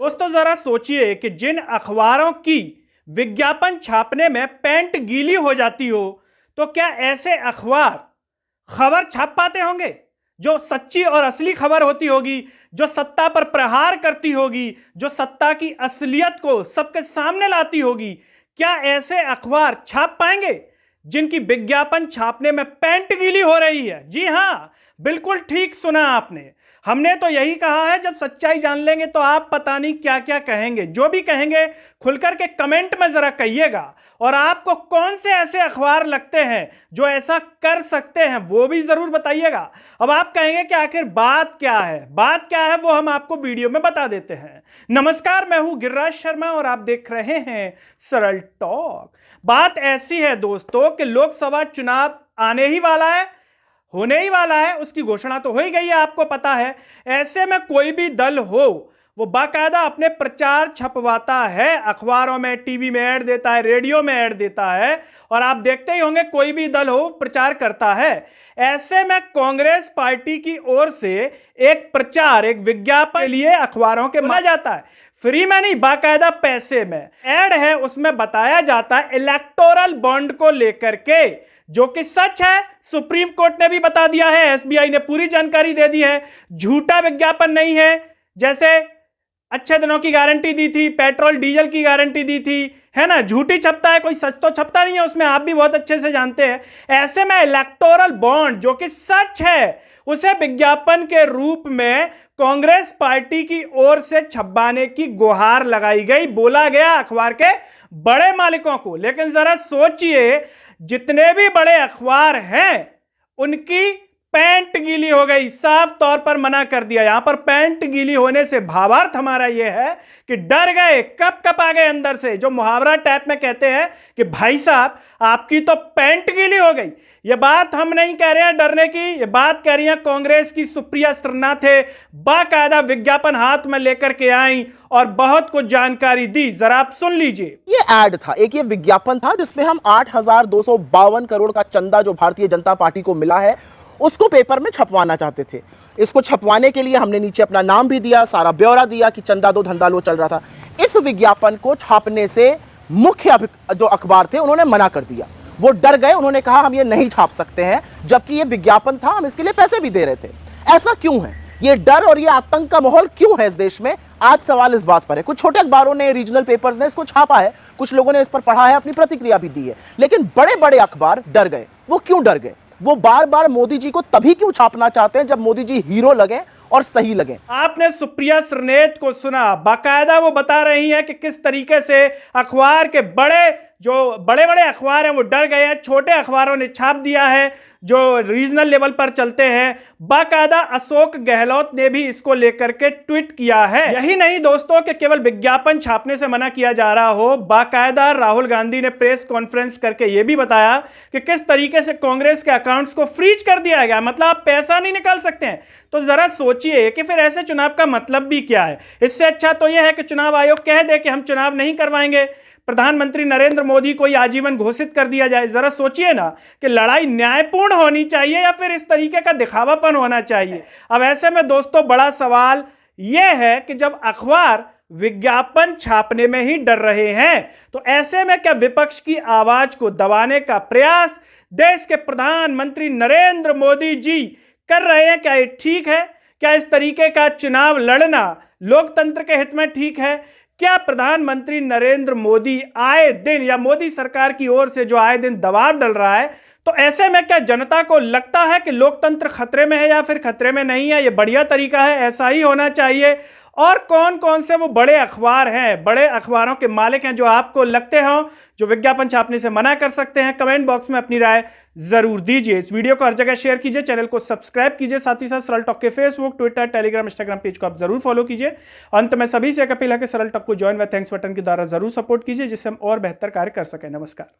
दोस्तों जरा सोचिए कि जिन अखबारों की विज्ञापन छापने में पैंट गीली हो जाती हो, तो क्या ऐसे अखबार खबर छाप पाते होंगे जो सच्ची और असली खबर होती होगी, जो सत्ता पर प्रहार करती होगी, जो सत्ता की असलियत को सबके सामने लाती होगी? क्या ऐसे अखबार छाप पाएंगे जिनकी विज्ञापन छापने में पैंट गीली हो रही है? जी हां, बिल्कुल ठीक सुना आपने। हमने तो यही कहा है, जब सच्चाई जान लेंगे तो आप पता नहीं क्या क्या कहेंगे। जो भी कहेंगे खुलकर के कमेंट में जरा कहिएगा, और आपको कौन से ऐसे अखबार लगते हैं जो ऐसा कर सकते हैं वो भी जरूर बताइएगा। अब आप कहेंगे कि आखिर बात क्या है वो हम आपको वीडियो में बता देते हैं। नमस्कार, मैं हूं गिरिराज शर्मा और आप देख रहे हैं सरल टॉक। बात ऐसी है दोस्तों कि लोकसभा चुनाव आने ही वाला है, होने ही वाला है, उसकी घोषणा तो हो ही गई है, आपको पता है। ऐसे में कोई भी दल हो वो बाकायदा अपने प्रचार छपवाता है, अखबारों में, टीवी में ऐड देता है, रेडियो में ऐड देता है, और आप देखते ही होंगे कोई भी दल हो प्रचार करता है। ऐसे में कांग्रेस पार्टी की ओर से एक प्रचार, एक विज्ञापन के लिए अखबारों के माना जाता है, फ्री में नहीं, बाकायदा पैसे में ऐड है। उसमें बताया जाता है इलेक्टोरल बॉन्ड को लेकर के, जो कि सच है। सुप्रीम कोर्ट ने भी बता दिया है, एसबीआई ने पूरी जानकारी दे दी है, झूठा विज्ञापन नहीं है। जैसे अच्छे दिनों की गारंटी दी थी, पेट्रोल डीजल की गारंटी दी थी, है ना, झूठी छपता है, कोई सच तो छपता नहीं है उसमें, आप भी बहुत अच्छे से जानते हैं। ऐसे में इलेक्टोरल बॉन्ड जो कि सच है, उसे विज्ञापन के रूप में कांग्रेस पार्टी की ओर से छपवाने की गुहार लगाई गई, बोला गया अखबार के बड़े मालिकों को। लेकिन जरा सोचिए, जितने भी बड़े अखबार हैं उनकी पैंट गीली हो गई, साफ तौर पर मना कर दिया। यहां पर पैंट गीली होने से भावार्थ हमारा यह है कि डर गए, कप आ गए अंदर से, जो मुहावरा टाइप में कहते हैं कि भाई साहब आपकी तो पैंट गीली हो गई। यह बात हम नहीं कह रहे हैं डरने की, यह बात कह रही है कांग्रेस की सुप्रिया श्रीनाथे, बाकायदा विज्ञापन हाथ में लेकर के आई और बहुत कुछ जानकारी दी। जरा आप सुन लीजिए। ये ऐड था, एक ये विज्ञापन था जिसमें हम 8,252 करोड़ का चंदा जो भारतीय जनता पार्टी को मिला है उसको पेपर में छपवाना चाहते थे। इसको छपवाने के लिए हमने नीचे अपना नाम भी दिया, सारा ब्यौरा दिया कि चंदा दो धंधा लो चल रहा था। इस विज्ञापन को छापने से मुख्य जो अखबार थे उन्होंने मना कर दिया, वो डर गए, उन्होंने कहा हम ये नहीं छाप सकते हैं, जबकि ये विज्ञापन था, हम इसके लिए पैसे भी दे रहे थे। ऐसा क्यों है? ये डर और ये आतंक का माहौल क्यों है इस देश में? आज सवाल इस बात पर है। कुछ छोटे अखबारों ने, रीजनल पेपर्स ने इसको छापा है, कुछ लोगों ने इस पर पढ़ा है, अपनी प्रतिक्रिया भी दी है, लेकिन बड़े बड़े अखबार डर गए। वो क्यों डर गए? वो बार बार मोदी जी को तभी क्यों छापना चाहते हैं जब मोदी जी हीरो लगे और सही लगे। आपने सुप्रिया श्रीनाथ को सुना, बाकायदा वो बता रही हैं कि किस तरीके से अखबार के बड़े बड़े अखबार हैं वो डर गए हैं, छोटे अखबारों ने छाप दिया है जो रीजनल लेवल पर चलते हैं। बाकायदा अशोक गहलोत ने भी इसको लेकर के ट्वीट किया है। यही नहीं दोस्तों कि केवल विज्ञापन छापने से मना किया जा रहा हो, बाकायदा राहुल गांधी ने प्रेस कॉन्फ्रेंस करके यह भी बताया कि किस तरीके से कांग्रेस के अकाउंट्स को फ्रीज कर दिया गया, मतलब आप पैसा नहीं निकाल सकते हैं। तो जरा सोचिए कि फिर ऐसे चुनाव का मतलब भी क्या है। इससे अच्छा तो यह है कि चुनाव आयोग कह दे कि हम चुनाव नहीं करवाएंगे, प्रधानमंत्री नरेंद्र मोदी को आजीवन घोषित कर दिया जाए। जरा सोचिए ना कि लड़ाई न्यायपूर्ण होनी चाहिए या फिर इस तरीके का दिखावापन होना चाहिए। अब ऐसे में दोस्तों बड़ा सवाल यह है कि जब अखबार विज्ञापन छापने में ही डर रहे हैं, तो ऐसे में क्या विपक्ष की आवाज को दबाने का प्रयास देश के प्रधानमंत्री नरेंद्र मोदी जी कर रहे हैं? क्या ये ठीक है? क्या इस तरीके का चुनाव लड़ना लोकतंत्र के हित में ठीक है? क्या प्रधानमंत्री नरेंद्र मोदी आए दिन, या मोदी सरकार की ओर से जो आए दिन दबाव डल रहा है, तो ऐसे में क्या जनता को लगता है कि लोकतंत्र खतरे में है या फिर खतरे में नहीं है? ये बढ़िया तरीका है, ऐसा ही होना चाहिए। और कौन कौन से वो बड़े अखबार हैं, बड़े अखबारों के मालिक हैं जो आपको लगते हों जो विज्ञापन छापने से मना कर सकते हैं? कमेंट बॉक्स में अपनी राय जरूर दीजिए। इस वीडियो को हर जगह शेयर कीजिए, चैनल को सब्सक्राइब कीजिए, साथ ही साथ सरल टॉक के Facebook, Twitter, Telegram, Instagram page को आप जरूर फॉलो कीजिए। अंत में सभी से एक अपील है कि सरल टॉक को ज्वाइन व थैंक्स बटन के द्वारा जरूर सपोर्ट कीजिए, जिससे हम और बेहतर कार्य कर सकें। नमस्कार।